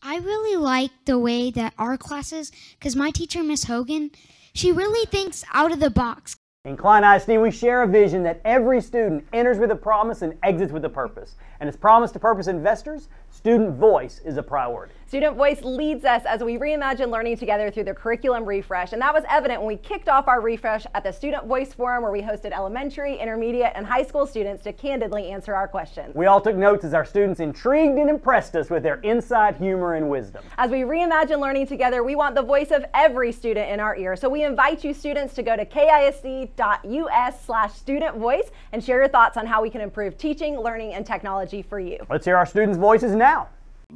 I really like the way that our classes, because my teacher, Miss Hogan, she really thinks out of the box. In Klein ISD, we share a vision that every student enters with a promise and exits with a purpose. And as promise to purpose investors, student voice is a priority. Student voice leads us as we reimagine learning together through the curriculum refresh. And that was evident when we kicked off our refresh at the Student Voice Forum, where we hosted elementary, intermediate, and high school students to candidly answer our questions. We all took notes as our students intrigued and impressed us with their insight, humor, and wisdom. As we reimagine learning together, we want the voice of every student in our ear. So we invite you students to go to kisd.us/student voice and share your thoughts on how we can improve teaching, learning, and technology for you. Let's hear our students' voices now.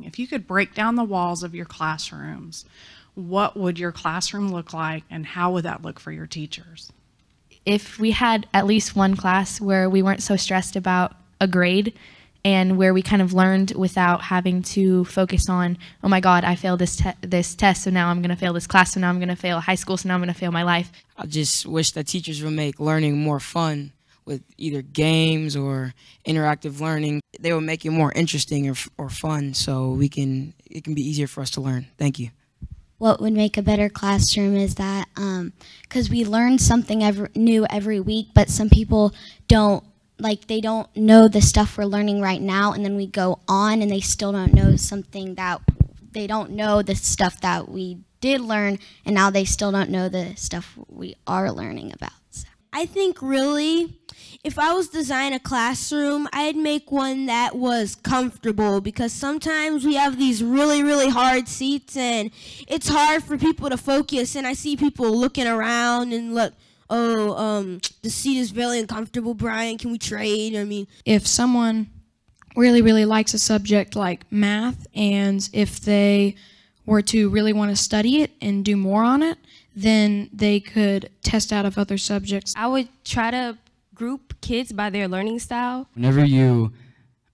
If you could break down the walls of your classrooms, what would your classroom look like and how would that look for your teachers? If we had at least one class where we weren't so stressed about a grade and where we kind of learned without having to focus on, oh my God, I failed this test, so now I'm going to fail this class, so now I'm going to fail high school, so now I'm going to fail my life. I just wish that teachers would make learning more fun with either games or interactive learning. They will make it more interesting or fun, so it can be easier for us to learn. Thank you. What would make a better classroom is that, because we learn something new every week, but some people don't, they don't know the stuff we're learning right now, and then we go on and they still don't know something that, they don't know the stuff that we did learn, and now they still don't know the stuff we are learning about. So. I think really, if I was designing a classroom, I'd make one that was comfortable, because sometimes we have these really, really hard seats and it's hard for people to focus, and I see people looking around and look, oh, the seat is very uncomfortable, Brian, can we trade? I mean, if someone really, really likes a subject like math, and if they were to really want to study it and do more on it, then they could test out of other subjects. I would try to group kids by their learning style. Whenever you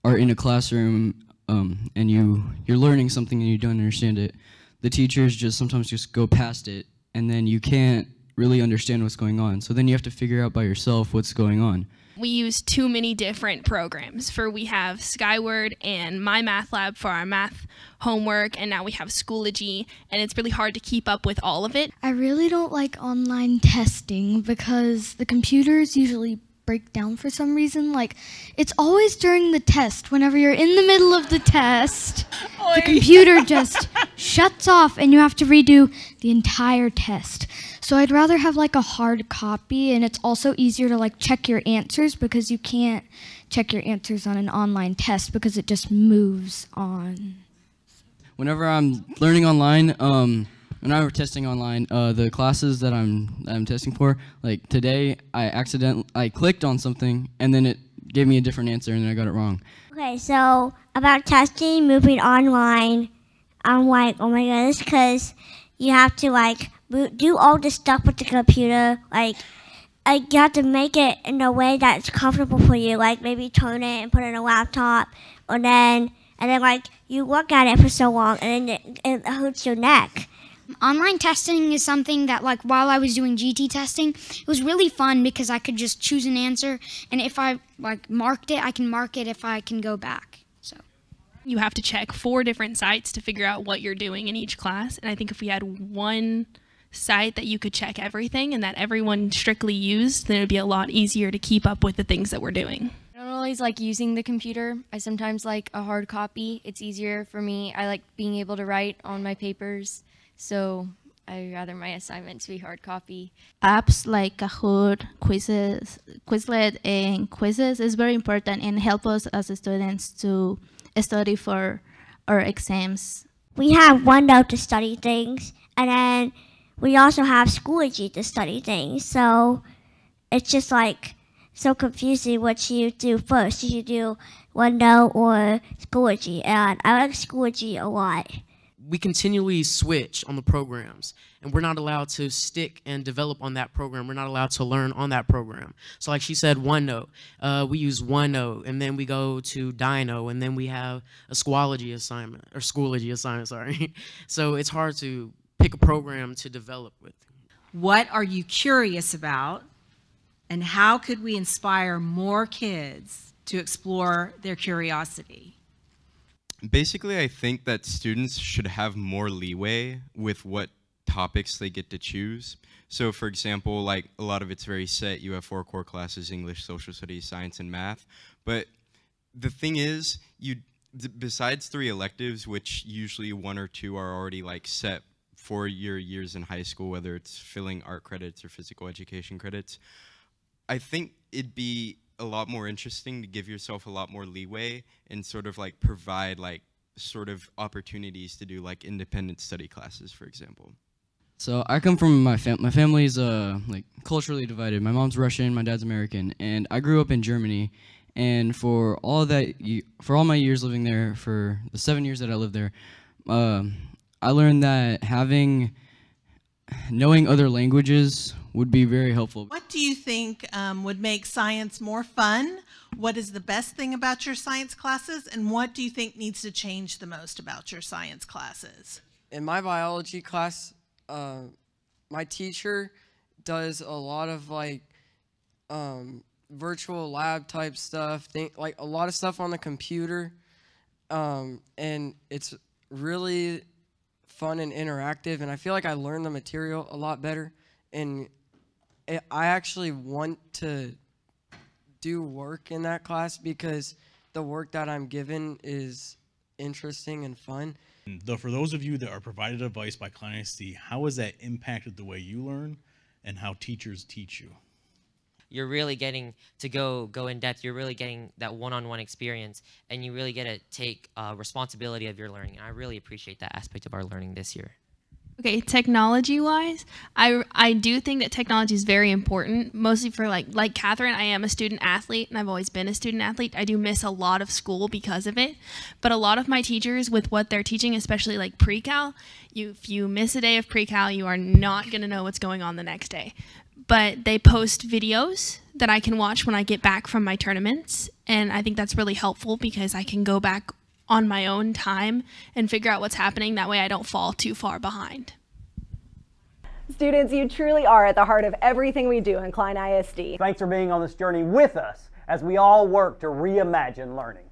are in a classroom and you're learning something and you don't understand it, the teachers sometimes just go past it, and then you can't really understand what's going on. So then you have to figure out by yourself what's going on. We use too many different programs. We have Skyward and My Math Lab for our math homework, and now we have Schoology, and it's really hard to keep up with all of it. I really don't like online testing because the computers usually break down for some reason. It's always during the test. Whenever you're in the middle of the test, the computer just shuts off and you have to redo the entire test. So I'd rather have a hard copy, and it's also easier to check your answers, because you can't check your answers on an online test because it just moves on. Whenever I'm learning online, when I'm testing online, the classes that I'm testing for, like today, I clicked on something and then it gave me a different answer and then I got it wrong. Okay, so about testing, moving online, I'm like, oh my goodness, because you have to do all this stuff with the computer, you have to make it in a way that's comfortable for you, maybe turn it and put it in a laptop, and then you look at it for so long and then it hurts your neck. Online testing is something that, while I was doing GT testing, it was really fun because I could just choose an answer, and if I, marked it, I can mark it if I can go back, so. You have to check 4 different sites to figure out what you're doing in each class, and I think if we had one site that you could check everything and that everyone strictly used, then it would be a lot easier to keep up with the things that we're doing. I don't always like using the computer. I sometimes like a hard copy. It's easier for me. I like being able to write on my papers. So I'd rather my assignments be hard copy. Apps like Kahoot, Quizlet, and Quizzes is very important and help us as students to study for our exams. We have OneNote to study things, and then we also have Schoology to study things. So it's just so confusing what you do first. You should do OneNote or Schoology, and I like Schoology a lot. We continually switch on the programs, and we're not allowed to stick and develop on that program. We're not allowed to learn on that program. So like she said, OneNote, we use OneNote, and then we go to Dino, and then we have a Schoology assignment, sorry. So it's hard to pick a program to develop with. What are you curious about, and how could we inspire more kids to explore their curiosity? Basically, I think that students should have more leeway with what topics they get to choose. So for example, like a lot of it's very set. You have 4 core classes: English, social studies, science, and math. But the thing is, besides 3 electives, which usually 1 or 2 are already like set for your years in high school, whether it's filling art credits or physical education credits, I think it'd be a lot more interesting to give yourself a lot more leeway and sort of like provide like sort of opportunities to do like independent study classes, for example. So I come from my family's like culturally divided. My mom's Russian, my dad's American, and I grew up in Germany. And for all my years living there, for the 7 years that I lived there, I learned that knowing other languages would be very helpful. What do you think would make science more fun? What is the best thing about your science classes? And what do you think needs to change the most about your science classes? In my biology class, my teacher does a lot of like virtual lab type stuff, like a lot of stuff on the computer, and it's really fun and interactive, and I feel like I learn the material a lot better, and I actually want to do work in that class because the work that I'm given is interesting and fun. Though for those of you that are provided advice by Klein ISD, how has that impacted the way you learn and how teachers teach you? You're really getting to go in depth. You're really getting that one-on-one experience, and you really get to take responsibility of your learning. And I really appreciate that aspect of our learning this year. Okay, technology-wise, I do think that technology is very important, mostly for like Catherine. I am a student athlete, and I've always been a student athlete. I do miss a lot of school because of it, but a lot of my teachers, with what they're teaching, especially like pre-cal, if you miss a day of pre-cal, you are not going to know what's going on the next day. But they post videos that I can watch when I get back from my tournaments, and I think that's really helpful because I can go back on my own time and figure out what's happening. That way I don't fall too far behind. Students, you truly are at the heart of everything we do in Klein ISD. Thanks for being on this journey with us as we all work to reimagine learning.